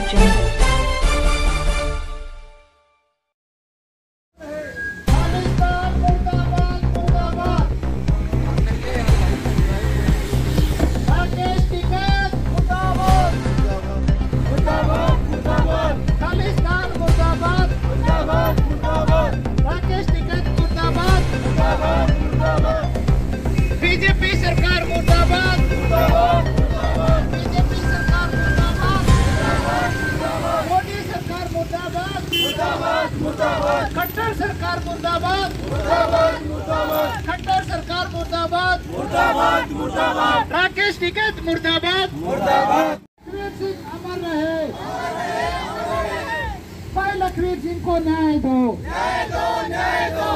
BJP सरकार मुर्दाबाद, BJP सरकार मुर्दाबाद, मोदी सरकार मुर्दाबाद, खट्टर सरकार मुर्दाबाद, खट्टर सरकार मुर्दाबाद, राकेश टिकैत मुर्दाबाद, लखवीर सिंह अमर रहे, भाई लखवीर सिंह को न्याय दो,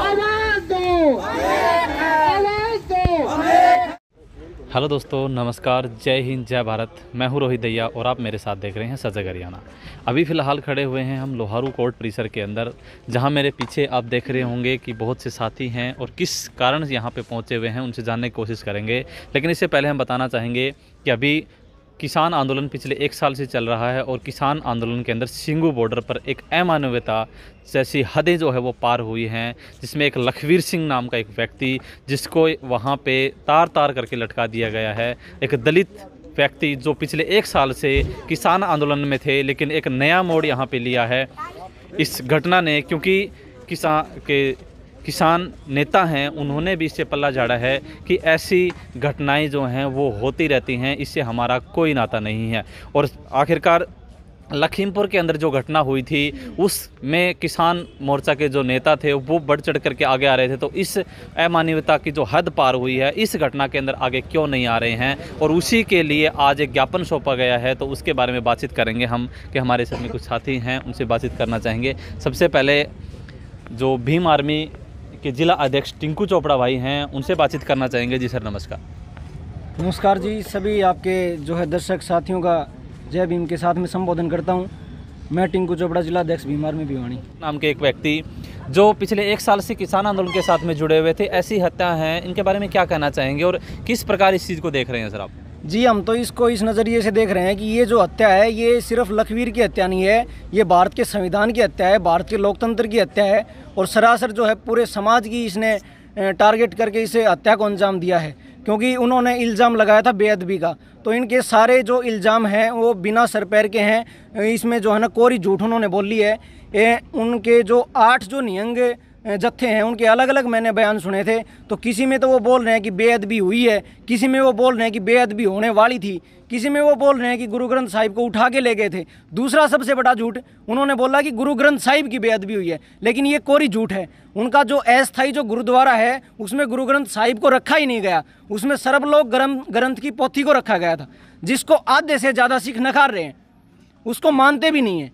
आवाज दो, आवाज दो। हेलो दोस्तों, नमस्कार, जय हिंद, जय भारत। मैं हूं रोहित दैया और आप मेरे साथ देख रहे हैं सजग हरियाणा। अभी फ़िलहाल खड़े हुए हैं हम लोहारू कोर्ट परिसर के अंदर, जहां मेरे पीछे आप देख रहे होंगे कि बहुत से साथी हैं और किस कारण यहां पे पहुंचे हुए हैं उनसे जानने की कोशिश करेंगे। लेकिन इससे पहले हम बताना चाहेंगे कि अभी किसान आंदोलन पिछले 1 साल से चल रहा है और किसान आंदोलन के अंदर सिंगू बॉर्डर पर एक अमानवीयता जैसी हदें जो है वो पार हुई हैं, जिसमें एक लखवीर सिंह नाम का एक व्यक्ति जिसको वहाँ पे तार तार करके लटका दिया गया है, एक दलित व्यक्ति जो पिछले 1 साल से किसान आंदोलन में थे, लेकिन एक नया मोड़ यहाँ पे लिया है इस घटना ने, क्योंकि किसान नेता हैं, उन्होंने भी इससे पल्ला झाड़ा है कि ऐसी घटनाएं जो हैं वो होती रहती हैं, इससे हमारा कोई नाता नहीं है। और आखिरकार लखीमपुर के अंदर जो घटना हुई थी उसमें किसान मोर्चा के जो नेता थे वो बढ़ चढ़ करके आगे आ रहे थे, तो इस अमानवीयता की जो हद पार हुई है इस घटना के अंदर आगे क्यों नहीं आ रहे हैं, और उसी के लिए आज एक ज्ञापन सौंपा गया है। तो उसके बारे में बातचीत करेंगे हम कि हमारे साथ में कुछ साथी हैं, उनसे बातचीत करना चाहेंगे। सबसे पहले जो भीम आर्मी के जिला अध्यक्ष टिंकू चोपड़ा भाई हैं, उनसे बातचीत करना चाहेंगे। जी सर, नमस्कार। नमस्कार जी, सभी आपके जो है दर्शक साथियों का जय भीम के साथ में संबोधन करता हूं। मैं टिंकू चोपड़ा, जिला अध्यक्ष भीम आर्मी भिवानी नाम के एक व्यक्ति जो पिछले 1 साल से किसान आंदोलन के साथ में जुड़े हुए थे, ऐसी हत्या हैं, इनके बारे में क्या कहना चाहेंगे और किस प्रकार इस चीज़ को देख रहे हैं सर आप? जी, हम तो इसको इस नज़रिए से देख रहे हैं कि ये जो हत्या है ये सिर्फ लखवीर की हत्या नहीं है, ये भारत के संविधान की हत्या है, भारत के लोकतंत्र की हत्या है, और सरासर जो है पूरे समाज की इसने टारगेट करके इसे हत्या को अंजाम दिया है। क्योंकि उन्होंने इल्ज़ाम लगाया था बेअदबी का, तो इनके सारे जो इल्ज़ाम हैं वो बिना सर पैर के हैं। इसमें जो है ना कोरी झूठ उन्होंने बोल ली है। उनके जो 8 जो निहंग जत्थे हैं उनके अलग अलग मैंने बयान सुने थे, तो किसी में तो वो बोल रहे हैं कि बेअदबी हुई है, किसी में वो बोल रहे हैं कि बेअदबी होने वाली थी, किसी में वो बोल रहे हैं कि गुरु ग्रंथ साहिब को उठा के ले गए थे। दूसरा सबसे बड़ा झूठ उन्होंने बोला कि गुरु ग्रंथ साहिब की बेअदबी हुई है, लेकिन ये कोरी झूठ है। उनका जो अस्थायी जो गुरुद्वारा है उसमें गुरु ग्रंथ साहिब को रखा ही नहीं गया, उसमें सर्वलोक ग्रंथ की पोथी को रखा गया था, जिसको आधे से ज़्यादा सिख नकार रहे हैं, उसको मानते भी नहीं है।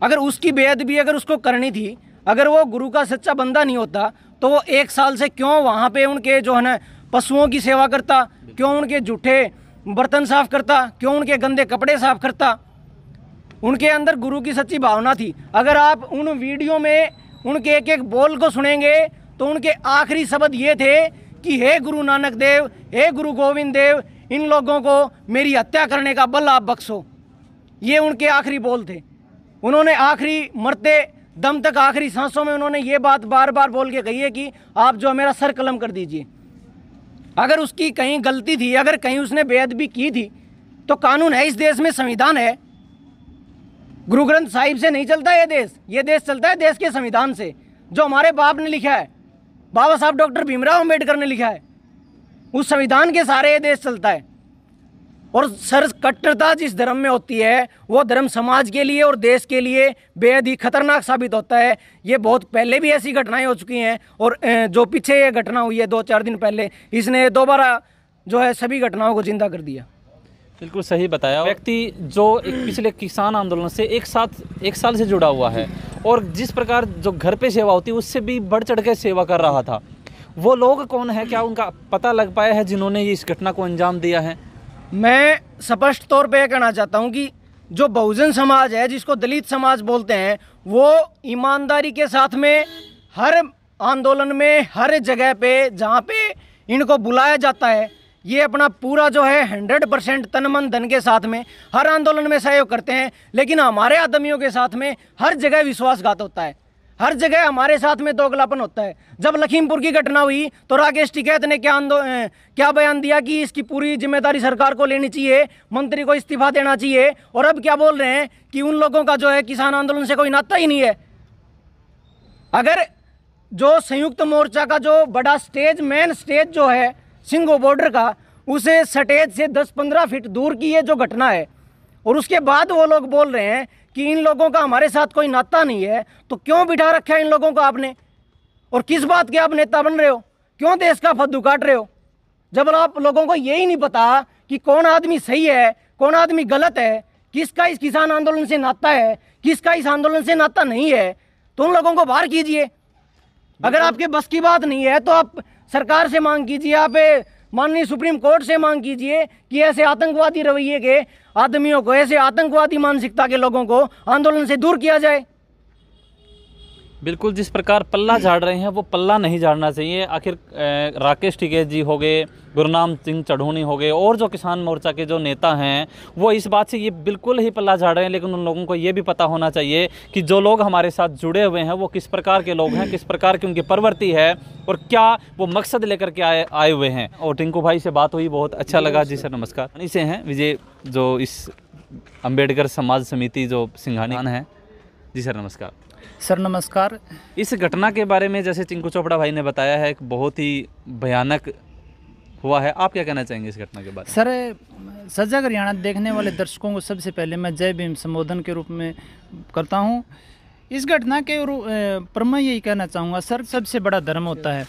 अगर उसकी बेअदबी अगर उसको करनी थी, अगर वो गुरु का सच्चा बंदा नहीं होता, तो वो 1 साल से क्यों वहाँ पे उनके जो है ना पशुओं की सेवा करता, क्यों उनके जूठे बर्तन साफ करता, क्यों उनके गंदे कपड़े साफ करता? उनके अंदर गुरु की सच्ची भावना थी। अगर आप उन वीडियो में उनके एक एक बोल को सुनेंगे तो उनके आखिरी शब्द ये थे कि हे गुरु नानक देव, हे गुरु गोविंद देव, इन लोगों को मेरी हत्या करने का बल आप बख्शो। ये उनके आखिरी बोल थे। उन्होंने आखिरी मरते दम तक, आखिरी सांसों में उन्होंने ये बात बार बार बोल के कही है कि आप जो मेरा सर कलम कर दीजिए। अगर उसकी कहीं गलती थी, अगर कहीं उसने बेअदबी की थी, तो कानून है, इस देश में संविधान है। गुरु ग्रंथ साहिब से नहीं चलता ये देश चलता है देश के संविधान से, जो हमारे बाप ने लिखा है, बाबा साहब डॉक्टर भीमराव अम्बेडकर ने लिखा है। उस संविधान के सहारे ये देश चलता है। और सर कट्टरता जिस धर्म में होती है वो धर्म समाज के लिए और देश के लिए बेहद ही खतरनाक साबित होता है। ये बहुत पहले भी ऐसी घटनाएं हो चुकी हैं, और जो पीछे ये घटना हुई है 2-4 दिन पहले, इसने दोबारा जो है सभी घटनाओं को जिंदा कर दिया। बिल्कुल सही बताया। व्यक्ति जो पिछले किसान आंदोलन से एक साल से जुड़ा हुआ है और जिस प्रकार जो घर पे सेवा होती है उससे भी बढ़ चढ़ के सेवा कर रहा था, वो लोग कौन है, क्या उनका पता लग पाया है जिन्होंने इस घटना को अंजाम दिया है? मैं स्पष्ट तौर पे कहना चाहता हूं कि जो बहुजन समाज है, जिसको दलित समाज बोलते हैं, वो ईमानदारी के साथ में हर आंदोलन में, हर जगह पे जहाँ पे इनको बुलाया जाता है, ये अपना पूरा जो है 100% तन मन धन के साथ में हर आंदोलन में सहयोग करते हैं, लेकिन हमारे आदमियों के साथ में हर जगह विश्वासघात होता है, हर जगह हमारे साथ में दोगलापन होता है। जब लखीमपुर की घटना हुई तो राकेश टिकैत ने क्या बयान दिया कि इसकी पूरी जिम्मेदारी सरकार को लेनी चाहिए, मंत्री को इस्तीफा देना चाहिए, और अब क्या बोल रहे हैं कि उन लोगों का जो है किसान आंदोलन से कोई नाता ही नहीं है। अगर जो संयुक्त मोर्चा का जो बड़ा स्टेज, मेन स्टेज जो है सिंगो बॉर्डर का, उसे स्टेज से 10-15 फीट दूर की ये जो घटना है, और उसके बाद वो लोग बोल रहे हैं कि इन लोगों का हमारे साथ कोई नाता नहीं है, तो क्यों बिठा रखा है इन लोगों को आपने, और किस बात के आप नेता बन रहे हो, क्यों देश का फद्दू काट रहे हो, जब आप लोगों को यही नहीं पता कि कौन आदमी सही है, कौन आदमी गलत है, किसका इस किसान आंदोलन से नाता है, किसका इस आंदोलन से नाता नहीं है, तो उन लोगों को बाहर कीजिए। अगर आपके बस की बात नहीं है तो आप सरकार से मांग कीजिए, आप माननीय सुप्रीम कोर्ट से मांग कीजिए कि ऐसे आतंकवादी रवैये के आदमियों को, ऐसे आतंकवादी मानसिकता के लोगों को आंदोलन से दूर किया जाए। बिल्कुल, जिस प्रकार पल्ला झाड़ रहे हैं वो पल्ला नहीं झाड़ना चाहिए। आखिर राकेश टिकैत जी हो गए, गुरनाम सिंह चढ़ोनी हो गए, और जो किसान मोर्चा के जो नेता हैं वो इस बात से ये बिल्कुल ही पल्ला झाड़ रहे हैं, लेकिन उन लोगों को ये भी पता होना चाहिए कि जो लोग हमारे साथ जुड़े हुए हैं वो किस प्रकार के लोग हैं, किस प्रकार की उनकी प्रवृत्ति है, और क्या वो मकसद लेकर के आए हुए हैं। और टिंकू भाई से बात हुई, बहुत अच्छा लगा। जी सर नमस्कार। इसे हैं विजय, जो इस अम्बेडकर समाज समिति जो सिंघानी है। जी सर नमस्कार। सर नमस्कार। इस घटना के बारे में जैसे टिंकू चोपड़ा भाई ने बताया है, बहुत ही भयानक हुआ है, आप क्या कहना चाहेंगे इस घटना के बारे में? सर, सजग हरियाणा देखने वाले दर्शकों को सबसे पहले मैं जय भीम संबोधन के रूप में करता हूं। इस घटना के पर मैं यही कहना चाहूँगा सर, सबसे बड़ा धर्म होता है,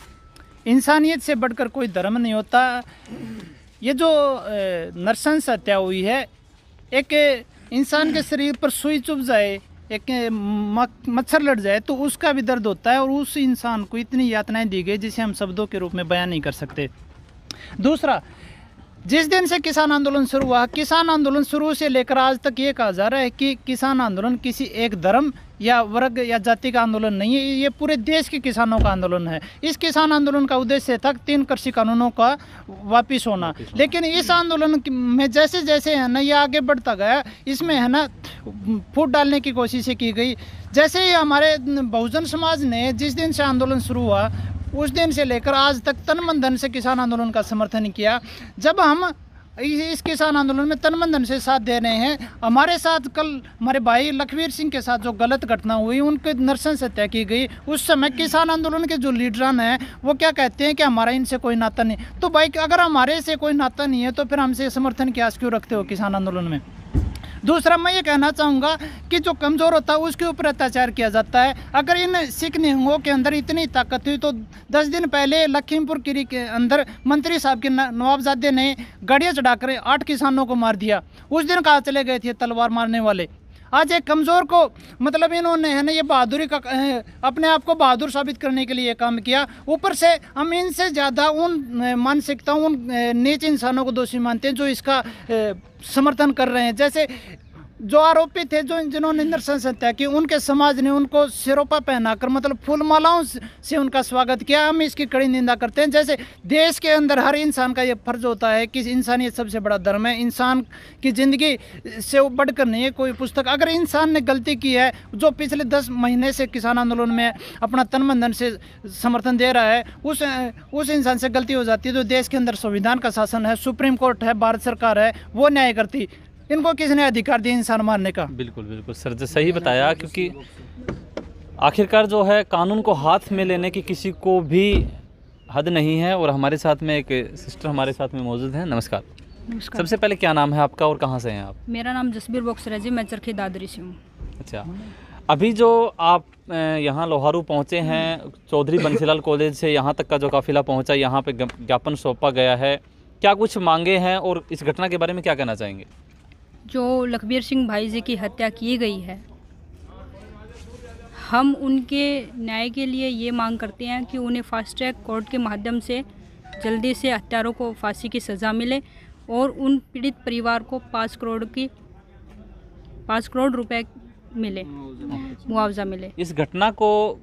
इंसानियत से बढ़कर कोई धर्म नहीं होता। ये जो नरसंस हत्या हुई है, एक इंसान के शरीर पर सुई चुभ जाए, एक मच्छर लड़ जाए तो उसका भी दर्द होता है, और उस इंसान को इतनी यातनाएं दी गई जिसे हम शब्दों के रूप में बयान नहीं कर सकते। दूसरा, जिस दिन से किसान आंदोलन शुरू हुआ, किसान आंदोलन शुरू से लेकर आज तक ये कहा जा रहा है कि किसान आंदोलन किसी एक धर्म या वर्ग या जाति का आंदोलन नहीं है, ये पूरे देश के किसानों का आंदोलन है। इस किसान आंदोलन का उद्देश्य था 3 कृषि कानूनों का वापिस होना, लेकिन इस आंदोलन में जैसे जैसे है ना ये आगे बढ़ता गया, इसमें है ना फूट डालने की कोशिशें की गई। जैसे ही हमारे बहुजन समाज ने जिस दिन से आंदोलन शुरू हुआ उस दिन से लेकर आज तक तन मन धन से किसान आंदोलन का समर्थन किया। जब हम इस किसान आंदोलन में तन मन धन से साथ दे रहे हैं, हमारे साथ कल हमारे भाई लखवीर सिंह के साथ जो गलत घटना हुई, उनके नरसंस हत्या की गई, उस समय किसान आंदोलन के जो लीडरान हैं वो क्या कहते हैं कि हमारा इनसे कोई नाता नहीं। तो भाई अगर हमारे से कोई नाता नहीं है तो फिर हमसे समर्थन की आस क्यों रखते हो किसान आंदोलन में? दूसरा, मैं ये कहना चाहूँगा कि जो कमज़ोर होता है उसके ऊपर अत्याचार किया जाता है। अगर इन सिख निहंगों के अंदर इतनी ताकत हुई तो 10 दिन पहले लखीमपुर खीरी के अंदर मंत्री साहब के नवाबजादे ने गाड़ियाँ चढ़ाकर 8 किसानों को मार दिया। उस दिन कहाँ चले गए थे तलवार मारने वाले? आज एक कमज़ोर को मतलब इन्होंने है ना ये बहादुरी का अपने आप को बहादुर साबित करने के लिए काम किया। ऊपर से हम इनसे ज़्यादा उन मानसिकता, उन नीच इंसानों को दोषी मानते हैं जो इसका समर्थन कर रहे हैं। जैसे जो आरोपी थे, जो जिन्होंने नरसंस हत्या की, उनके समाज ने उनको सिरोपा पहनाकर मतलब फूल मालाओं से उनका स्वागत किया। हम इसकी कड़ी निंदा करते हैं। जैसे देश के अंदर हर इंसान का ये फर्ज होता है कि इंसानियत सबसे बड़ा धर्म है, इंसान की ज़िंदगी से बढ़कर नहीं है कोई पुस्तक। अगर इंसान ने गलती की है, जो पिछले 10 महीने से किसान आंदोलन में अपना तन मन धन से समर्थन दे रहा है, उस इंसान से गलती हो जाती है। तो देश के अंदर संविधान का शासन है, सुप्रीम कोर्ट है, भारत सरकार है, वो न्याय करती। इनको किसने अधिकार दिया इंसान मारने का? बिल्कुल बिल्कुल सर, जो सही बताया, क्योंकि आखिरकार जो है कानून को हाथ में लेने की किसी को भी हद नहीं है। और हमारे साथ में एक सिस्टर हमारे साथ में मौजूद है। नमस्कार। नमस्कार। सबसे पहले क्या नाम है आपका और कहाँ से हैं आप? मेरा नाम जसबीर बॉक्सर है जी, मैं चरखी दादरी से हूँ। अच्छा, अभी जो आप यहाँ लोहारू पहुँचे हैं, चौधरी बंसीलाल कॉलेज से यहाँ तक का जो काफिला पहुँचा, यहाँ पे ज्ञापन सौंपा गया है, क्या कुछ मांगे हैं और इस घटना के बारे में क्या कहना चाहेंगे? जो लखबीर सिंह भाई जी की हत्या की गई है, हम उनके न्याय के लिए ये मांग करते हैं कि उन्हें फास्ट ट्रैक कोर्ट के माध्यम से जल्दी से हत्यारों को फांसी की सज़ा मिले और उन पीड़ित परिवार को 5 करोड़ रुपए मिले, मुआवजा मिले। इस घटना को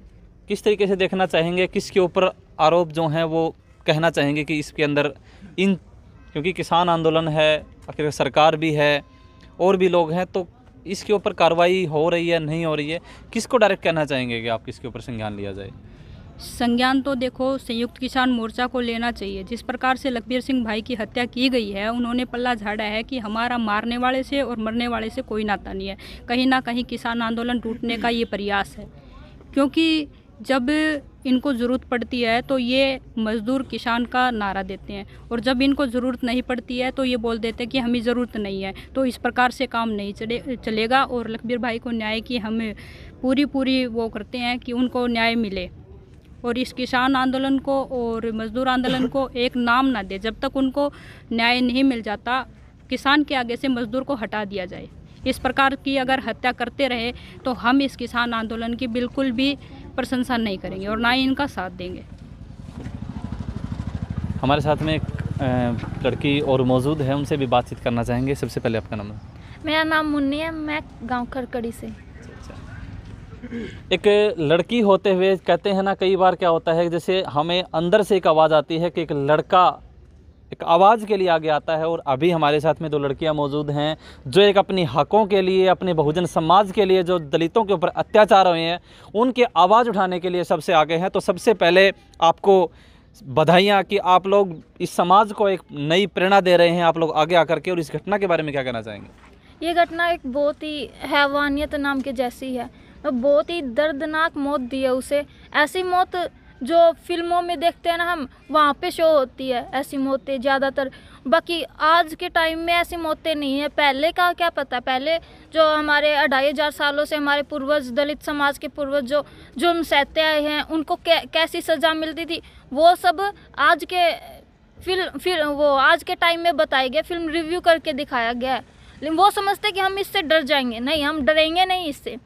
किस तरीके से देखना चाहेंगे? किसके ऊपर आरोप जो हैं वो कहना चाहेंगे कि इसके अंदर इन क्योंकि किसान आंदोलन है, आखिर सरकार भी है और भी लोग हैं, तो इसके ऊपर कार्रवाई हो रही है नहीं हो रही है, किसको डायरेक्ट कहना चाहेंगे कि आप किसके ऊपर संज्ञान लिया जाए? संज्ञान तो देखो संयुक्त किसान मोर्चा को लेना चाहिए। जिस प्रकार से लखबीर सिंह भाई की हत्या की गई है, उन्होंने पल्ला झाड़ा है कि हमारा मारने वाले से और मरने वाले से कोई नाता नहीं है। कहीं ना कहीं किसान आंदोलन टूटने का ये प्रयास है, क्योंकि जब इनको ज़रूरत पड़ती है तो ये मज़दूर किसान का नारा देते हैं, और जब इनको ज़रूरत नहीं पड़ती है तो ये बोल देते हैं कि हमें ज़रूरत नहीं है। तो इस प्रकार से काम नहीं चलेगा, और लखबीर भाई को न्याय की हम पूरी वो करते हैं कि उनको न्याय मिले, और इस किसान आंदोलन को और मज़दूर आंदोलन को एक नाम ना दे। जब तक उनको न्याय नहीं मिल जाता, किसान के आगे से मज़दूर को हटा दिया जाए। इस प्रकार की अगर हत्या करते रहे तो हम इस किसान आंदोलन की बिल्कुल भी प्रशंसा नहीं करेंगे और ना ही इनका साथ देंगे। हमारे साथ में एक लड़की और मौजूद है, उनसे भी बातचीत करना चाहेंगे। सबसे पहले आपका नाम? मेरा नाम मुन्नी है, मैं गांव खरकड़ी से। एक लड़की होते हुए कहते हैं ना, कई बार क्या होता है जैसे हमें अंदर से एक आवाज़ आती है कि एक लड़का एक आवाज़ के लिए आगे आता है, और अभी हमारे साथ में 2 लड़कियां मौजूद हैं जो एक अपनी हकों के लिए, अपने बहुजन समाज के लिए, जो दलितों के ऊपर अत्याचार हुए हैं उनके आवाज़ उठाने के लिए सबसे आगे हैं। तो सबसे पहले आपको बधाइयाँ कि आप लोग इस समाज को एक नई प्रेरणा दे रहे हैं, आप लोग आगे आकर के। और इस घटना के बारे में क्या कहना चाहेंगे? ये घटना एक बहुत ही हैवानियत नाम के जैसी है, बहुत ही दर्दनाक मौत दी है उसे। ऐसी मौत जो फिल्मों में देखते हैं ना हम, वहाँ पे शो होती है ऐसी मौतें ज़्यादातर। बाकी आज के टाइम में ऐसी मौतें नहीं है। पहले का क्या पता, पहले जो हमारे 2500 सालों से हमारे पूर्वज, दलित समाज के पूर्वज जो जुर्म सहते आए हैं, उनको कैसी सज़ा मिलती थी, वो सब आज के आज के टाइम में बताए गए, फिल्म रिव्यू करके दिखाया गया है। लेकिन वो समझते कि हम इससे डर जाएंगे। नहीं, हम डरेंगे नहीं, इससे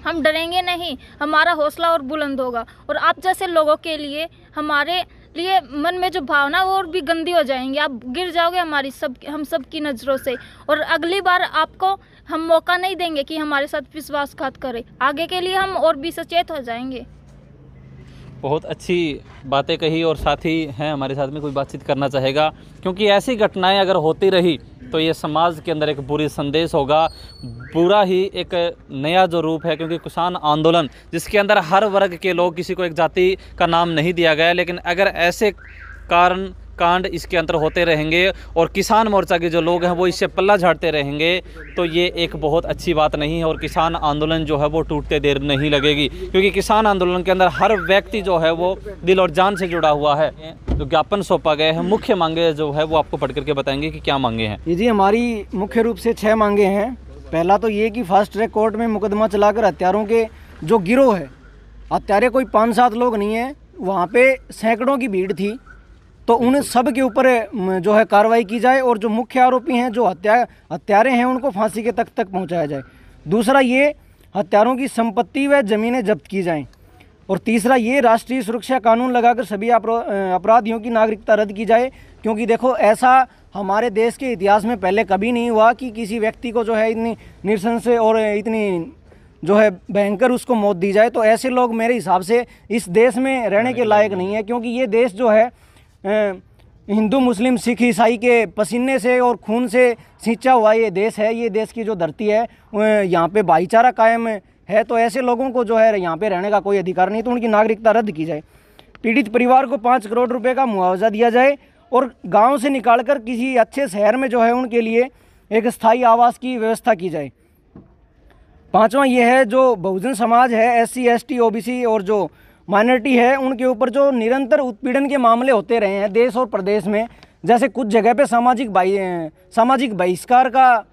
हम डरेंगे नहीं। हमारा हौसला और बुलंद होगा, और आप जैसे लोगों के लिए, हमारे लिए मन में जो भावना वो और भी गंदी हो जाएंगी। आप गिर जाओगे हम सब की नज़रों से, और अगली बार आपको हम मौका नहीं देंगे कि हमारे साथ विश्वासघात करें। आगे के लिए हम और भी सचेत हो जाएंगे। बहुत अच्छी बातें कही, और साथी हैं हमारे साथ में, कोई बातचीत करना चाहेगा? क्योंकि ऐसी घटनाएं अगर होती रही तो ये समाज के अंदर एक बुरी संदेश होगा, पूरा ही एक नया जो रूप है। क्योंकि किसान आंदोलन जिसके अंदर हर वर्ग के लोग, किसी को एक जाति का नाम नहीं दिया गया है, लेकिन अगर ऐसे कांड इसके अंदर होते रहेंगे और किसान मोर्चा के जो लोग हैं वो इससे पल्ला झाड़ते रहेंगे, तो ये एक बहुत अच्छी बात नहीं है। और किसान आंदोलन जो है वो टूटते देर नहीं लगेगी, क्योंकि किसान आंदोलन के अंदर हर व्यक्ति जो है वो दिल और जान से जुड़ा हुआ है। जो ज्ञापन सौंपा गया है, मुख्य मांगे जो है वो आपको पढ़ करके बताएंगे कि क्या मांगे हैं। जी, हमारी मुख्य रूप से 6 मांगे हैं। पहला तो ये कि फास्ट ट्रैक कोर्ट में मुकदमा चलाकर हत्यारों के जो गिरोह है, हत्यारे कोई 5-7 लोग नहीं है, वहाँ पे सैकड़ों की भीड़ थी, तो उन सब के ऊपर जो है कार्रवाई की जाए, और जो मुख्य आरोपी हैं, जो हत्यारे हैं, उनको फांसी के तक पहुंचाया जाए। दूसरा ये हत्यारों की संपत्ति व ज़मीनें जब्त की जाएं। और तीसरा ये राष्ट्रीय सुरक्षा कानून लगाकर सभी अपराधियों की नागरिकता रद्द की जाए, क्योंकि देखो ऐसा हमारे देश के इतिहास में पहले कभी नहीं हुआ कि किसी व्यक्ति को जो है इतनी नृशंस और इतनी जो है भयंकर उसको मौत दी जाए। तो ऐसे लोग मेरे हिसाब से इस देश में रहने के लायक नहीं है, क्योंकि ये देश जो है हिंदू, मुस्लिम, सिख, ईसाई के पसीने से और खून से सींचा हुआ ये देश है। ये देश की जो धरती है, यहाँ पे भाईचारा कायम है, तो ऐसे लोगों को जो है यहाँ पे रहने का कोई अधिकार नहीं, तो उनकी नागरिकता रद्द की जाए। पीड़ित परिवार को 5 करोड़ रुपए का मुआवजा दिया जाए, और गांव से निकालकर किसी अच्छे शहर में जो है उनके लिए एक स्थायी आवास की व्यवस्था की जाए। 5वां ये है, जो बहुजन समाज है, SC, ST, OBC और जो माइनॉरिटी है, उनके ऊपर जो निरंतर उत्पीड़न के मामले होते रहे हैं देश और प्रदेश में, जैसे कुछ जगह पे सामाजिक बहिष्कार का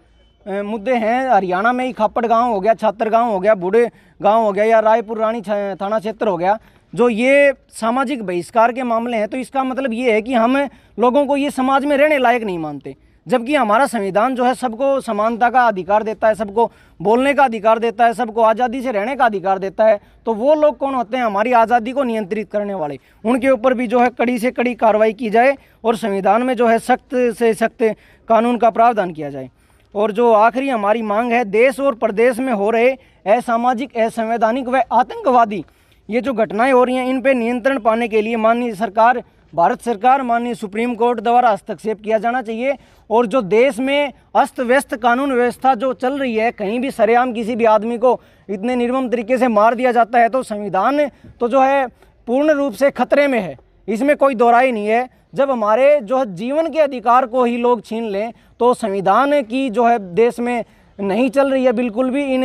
मुद्दे हैं। हरियाणा में ही खापड़ गांव हो गया, छात्र गांव हो गया, बूढ़े गांव हो गया, या रायपुर रानी थाना क्षेत्र हो गया, जो ये सामाजिक बहिष्कार के मामले हैं। तो इसका मतलब ये है कि हम लोगों को ये समाज में रहने लायक नहीं मानते, जबकि हमारा संविधान जो है सबको समानता का अधिकार देता है, सबको बोलने का अधिकार देता है, सबको आज़ादी से रहने का अधिकार देता है। तो वो लोग कौन होते हैं हमारी आज़ादी को नियंत्रित करने वाले? उनके ऊपर भी जो है कड़ी से कड़ी कार्रवाई की जाए, और संविधान में जो है सख्त से सख्त कानून का प्रावधान किया जाए। और जो आखिरी हमारी मांग है, देश और प्रदेश में हो रहे असामाजिक, असंवैधानिक व आतंकवादी ये जो घटनाएं हो रही हैं, इन पे नियंत्रण पाने के लिए माननीय सरकार भारत सरकार माननीय सुप्रीम कोर्ट द्वारा हस्तक्षेप किया जाना चाहिए। और जो देश में अस्त व्यस्त कानून व्यवस्था जो चल रही है, कहीं भी सरेआम किसी भी आदमी को इतने निर्मम तरीके से मार दिया जाता है, तो संविधान तो जो है पूर्ण रूप से खतरे में है, इसमें कोई दोहराई नहीं है। जब हमारे जो है जीवन के अधिकार को ही लोग छीन लें, तो संविधान की जो है देश में नहीं चल रही है, बिल्कुल भी इन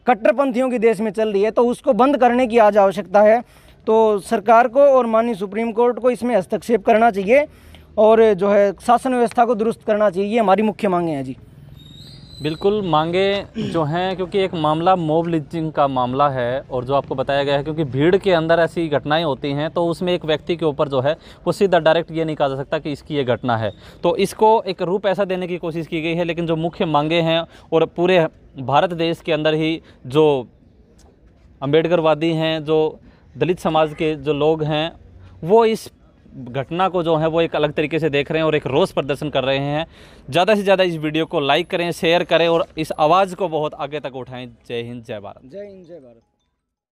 कट्टरपंथियों की देश में चल रही है, तो उसको बंद करने की आज आवश्यकता है। तो सरकार को और माननीय सुप्रीम कोर्ट को इसमें हस्तक्षेप करना चाहिए और जो है शासन व्यवस्था को दुरुस्त करना चाहिए। ये हमारी मुख्य मांगे हैं जी। बिल्कुल मांगे जो हैं, क्योंकि एक मामला मॉब लिंचिंग का मामला है और जो आपको बताया गया है, क्योंकि भीड़ के अंदर ऐसी घटनाएं होती हैं, तो उसमें एक व्यक्ति के ऊपर जो है वो सीधा डायरेक्ट ये नहीं कहा जा सकता कि इसकी ये घटना है। तो इसको एक रूप ऐसा देने की कोशिश की गई है, लेकिन जो मुख्य मांगे हैं और पूरे भारत देश के अंदर ही जो अम्बेडकरवादी हैं, जो दलित समाज के जो लोग हैं, वो इस घटना को जो है वो एक अलग तरीके से देख रहे हैं और एक रोष प्रदर्शन कर रहे हैं। ज़्यादा से ज़्यादा इस वीडियो को लाइक करें, शेयर करें और इस आवाज़ को बहुत आगे तक उठाएं। जय हिंद, जय भारत। जय हिंद, जय भारत।